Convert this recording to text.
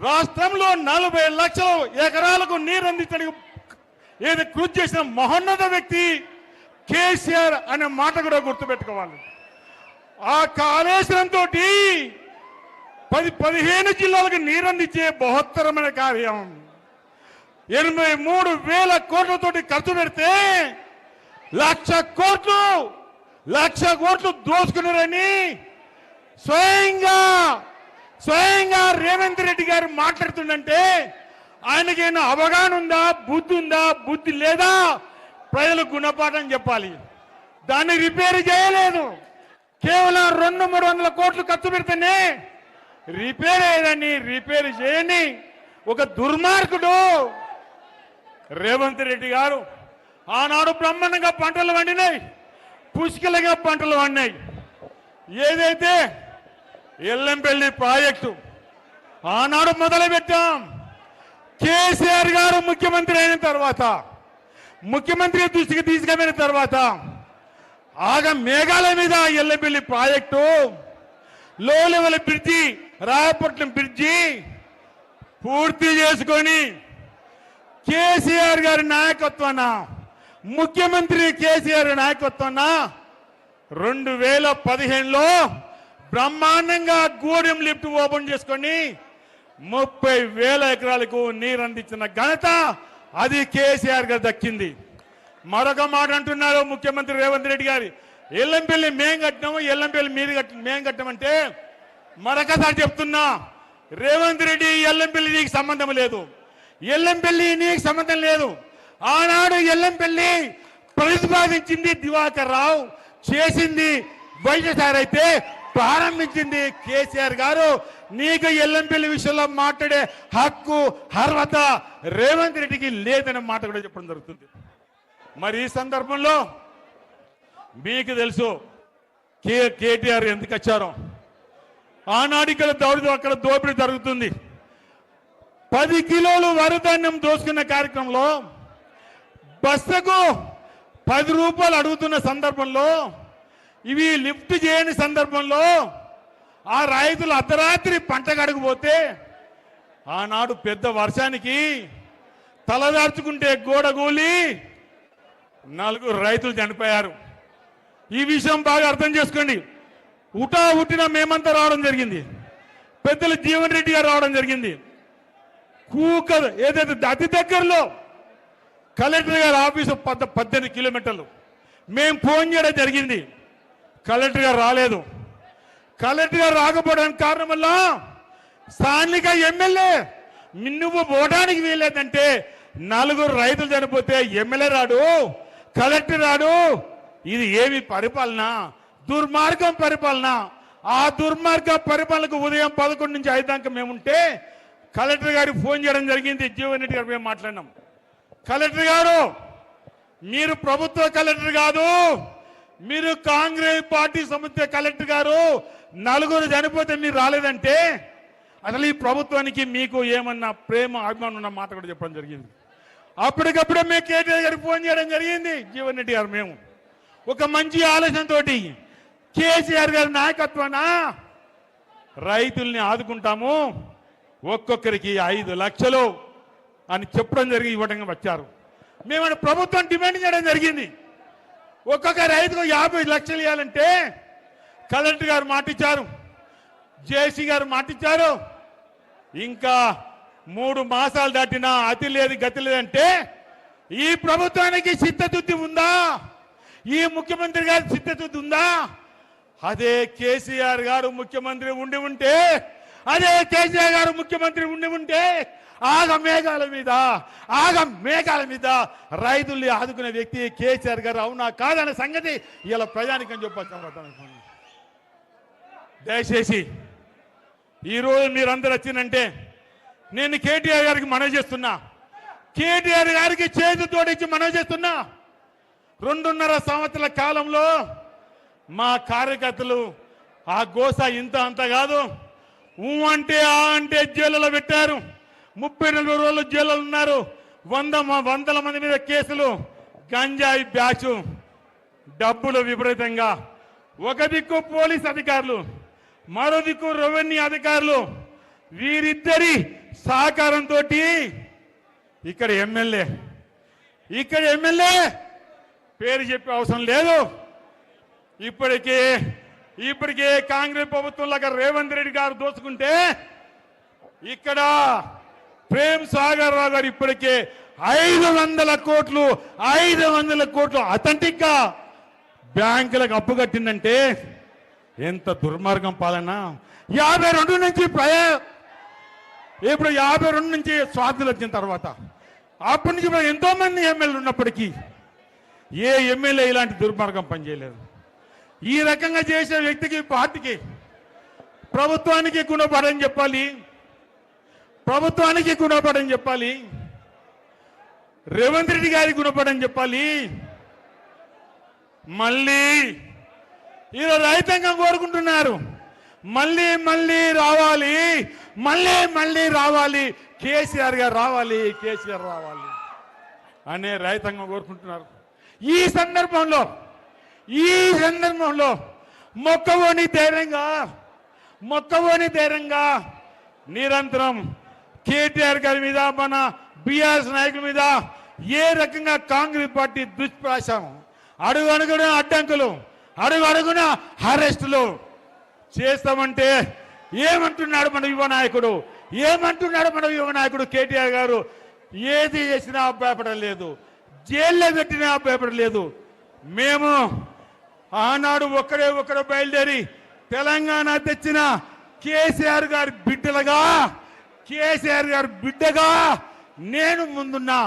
రాష్ట్రంలో 40 లక్షల ఎకరాలకు నీరు అందించడానికి ఏది కృషి చేసిన మహోన్నత వ్యక్తి కేసీఆర్ అనే మాట కూడా గుర్తుపెట్టుకోవాలి. ఆ కాళేశ్వరంతో 15 జిల్లాలకు నీరందించే బృహత్తరమైన కార్యం 83,000 కోట్లతోటి ఖర్చు పెడితే 1,00,000 కోట్లు దోచుకున్నారని స్వయంగా రేవంత్ రెడ్డి గారు మాట్లాడుతుందంటే ఆయనకైనా అవగాహన ఉందా, బుద్ధి ఉందా, బుద్ధి లేదా? ప్రజలకు గుణపాఠం చెప్పాలి. దాన్ని రిపేర్ చేయలేదు. కేవలం 200-300 కోట్లు ఖర్చు పెడితేనే రిపేర్ అయ్యేదాన్ని రిపేర్ చేయని ఒక దుర్మార్గుడు రేవంత్ రెడ్డి గారు. ఆనాడు బ్రహ్మాండంగా పంటలు పండినాయి, పుష్కలంగా పంటలు పండినాయి. ఏదైతే ఎల్లంపల్లి ప్రాజెక్టు ఆనాడు మొదలుపెట్టాం. కేసీఆర్ గారు ముఖ్యమంత్రి అయిన తర్వాత, ముఖ్యమంత్రి దృష్టికి తీసుకెళ్లిన తర్వాత మేఘాల మీద ఎల్లంపల్లి ప్రాజెక్టు, లో లెవెల్ బ్రిడ్జి, రాయపట్నం బ్రిడ్జి పూర్తి చేసుకొని కేసీఆర్ గారి నాయకత్వాన, ముఖ్యమంత్రి కేసీఆర్ నాయకత్వాన 2015లో బ్రహ్మాండంగా గూడెం లిఫ్ట్ ఓపెన్ చేసుకొని 30,000 ఎకరాలకు నీరు అందించిన ఘనత అది కేసీఆర్ గారు దక్కింది. మరొక మాట అంటున్నారు ముఖ్యమంత్రి రేవంత్ రెడ్డి గారి, ఎల్లంపల్లి మేం కట్టినాము, ఎల్లంపల్లి మీరు మేం కట్టామంటే మరొకసారి చెప్తున్నా, రేవంత్ రెడ్డి ఎల్లంపల్లి నీకు సంబంధం లేదు, ఎల్లంపల్లి నీకు సంబంధం లేదు. ఆనాడు ఎల్లంపల్లి ప్రతిపాదించింది దివాకర్ రావు, చేసింది వైఎస్ఆర్ అయితే ప్రారంభించింది కేసీఆర్ గారు. నీకు ఎల్లంపల్లి విషయంలో మాట్లాడే హక్కు, అర్హత రేవంత్ రెడ్డికి లేదనే మాట కూడా చెప్పడం జరుగుతుంది. మరి ఈ సందర్భంలో మీకు తెలుసు కేటీఆర్ ఎందుకు వచ్చారో. ఆనాడు ఇక్కడ అక్కడ దోపిడీ జరుగుతుంది. 10 కిలోలు వరధాన్యం దోసుకున్న కార్యక్రమంలో బస్తకు 10 రూపాయలు అడుగుతున్న సందర్భంలో, ఇవి లిఫ్ట్ చేయని సందర్భంలో ఆ రైతులు అర్ధరాత్రి పంట కడగపోతే ఆనాడు పెద్ద వర్షానికి తలదార్చుకుంటే గోడగూలి 4 రైతులు చనిపోయారు. ఈ విషయం బాగా అర్థం చేసుకోండి. ఉట్టిన మేమంతా రావడం జరిగింది, పెద్దలు జీవన్ రెడ్డి గారు రావడం జరిగింది. ఏదైతే అతి దగ్గరలో కలెక్టర్ గారి ఆఫీసు 18 కిలోమీటర్లు మేము ఫోన్ చేయడం జరిగింది. కలెక్టర్ గారు రాలేదు. కలెక్టర్ గారు రాకపోవడానికి కారణం వల్ల స్థానిక ఎమ్మెల్యే నువ్వు పోవడానికి వీలేదంటే 4 రైతులు చనిపోతే ఎమ్మెల్యే రాడు, కలెక్టర్ రాడు. ఇది ఏమి పరిపాలన? దుర్మార్గం పరిపాలన. ఆ దుర్మార్గ పరిపాలనకు ఉదయం 11 నుంచి 5 దాకా మేముంటే కలెక్టర్ గారికి ఫోన్ చేయడం జరిగింది. జీవన్ రెడ్డి గారు మేము మాట్లాడినాం. కలెక్టర్ గారు, మీరు ప్రభుత్వ కలెక్టర్ కాదు, మీరు కాంగ్రెస్ పార్టీ సంబంధించిన కలెక్టర్ గారు. 4 చనిపోతే మీరు రాలేదంటే అసలు ఈ ప్రభుత్వానికి మీకు ఏమన్నా ప్రేమ, అభిమానం ఉన్న మాట కూడా చెప్పడం జరిగింది. అప్పటికప్పుడే మేము కేటీఆర్ గారికి ఫోన్ చేయడం జరిగింది. జీవన్ రెడ్డి గారు మేము ఒక మంచి ఆలోచనతో కేసీఆర్ గారి నాయకత్వాన రైతుల్ని ఆదుకుంటాము, ఒక్కొక్కరికి 5 లక్షలు అని చెప్పడం జరిగి ఇవ్వడం వచ్చారు. మేము ప్రభుత్వం డిమాండ్ చేయడం జరిగింది. ఒక్కొక్క రైతుకు 50 లక్షలు ఇవ్వాలంటే కలెక్టర్ గారు మాటిచ్చారు, జేసీ గారు మాటిచ్చారు. ఇంకా 3 మాసాలు దాటినా అతి లేదు గతి లేదంటే ఈ ప్రభుత్వానికి చిత్తశుద్ధి ఉందా? ఈ ముఖ్యమంత్రి గారి చిత్తశుద్ధి ఉందా? అదే కేసీఆర్ గారు ముఖ్యమంత్రి ఉండి ఉంటే, అదే కేసీఆర్ గారు ముఖ్యమంత్రి ఉండి ఉంటే ఆగ మేఘాల మీద రైతుల్ని ఆదుకునే వ్యక్తి కేసీఆర్ గారు. అవునా కాదనే సంగతి ఇలా ప్రజానికని చెప్పచ్చు. దయచేసి ఈరోజు మీరందరూ వచ్చినంటే నేను కేటీఆర్ గారికి మనవి చేస్తున్నా, కేటీఆర్ గారికి చేతి తోడిచ్చి మనవి చేస్తున్నా. 2.5 సంవత్సరాల కాలంలో మా కార్యకర్తలు ఆ గోస ఇంత అంత కాదు, అంటే ఆ అంటే జైలులో పెట్టారు. 30-40 రోజులు జైలు ఉన్నారు. వందల మంది మీద కేసులు, గంజాయి బ్యాచ్, డబ్బులు విపరీతంగా. ఒక దిక్కు పోలీస్ అధికారులు, మరో దిక్కు రెవెన్యూ అధికారులు, వీరిద్దరి సహకారంతో ఇక్కడ ఎమ్మెల్యే పేరు చెప్పే అవసరం లేదు. ఇప్పటికే కాంగ్రెస్ ప్రభుత్వంలాగా రేవంత్ రెడ్డి గారు దోచుకుంటే ఇక్కడ ప్రేమ్ సాగర్ రావు గారు ఇప్పటికే 500 కోట్లు అథెంటిక్ గా బ్యాంకులకు అప్పు కట్టిందంటే ఎంత దుర్మార్గం పాలన. 52 నుంచి ఇప్పుడు 52 నుంచి స్వాతంత్రం వచ్చిన తర్వాత అప్పటి నుంచి ఎంతో మంది ఎమ్మెల్యేలు ఉన్నప్పటికీ ఏ ఎమ్మెల్యే ఇలాంటి దుర్మార్గం పనిచేయలేదు. ఈ రకంగా చేసే వ్యక్తికి పార్టీకి ప్రభుత్వానికి గుణపడని చెప్పాలి, రేవంత్ రెడ్డి గారికి గుణపడని చెప్పాలి. మళ్ళీ ఈరోజు రైతాంగం కోరుకుంటున్నారు, మళ్ళీ రావాలి కేసీఆర్ గారు రావాలి అనే రైతాంగం కోరుకుంటున్నారు. ఈ సందర్భంలో మొక్కవోని ధైర్యంగా నిరంతరం కేటీఆర్ గారి మీద మన బీఆర్ఎస్ నాయకుల మీద ఏ రకంగా కాంగ్రెస్ పార్టీ దుష్ప్రాసం, అడుగడుగున అడ్డంకులు, అడుగడుగున అరెస్టులు చేస్తామంటే ఏమంటున్నాడు మన యువ నాయకుడు కేటీఆర్ గారు? ఏది చేసినా భయపడం లేదు, జైల్లో పెట్టినా భయపడం లేదు. మేము ఆనాడు ఒకరు బయలుదేరి తెలంగాణ తెచ్చిన కేసీఆర్ గారి బిడ్డగా నేను ముందున్నా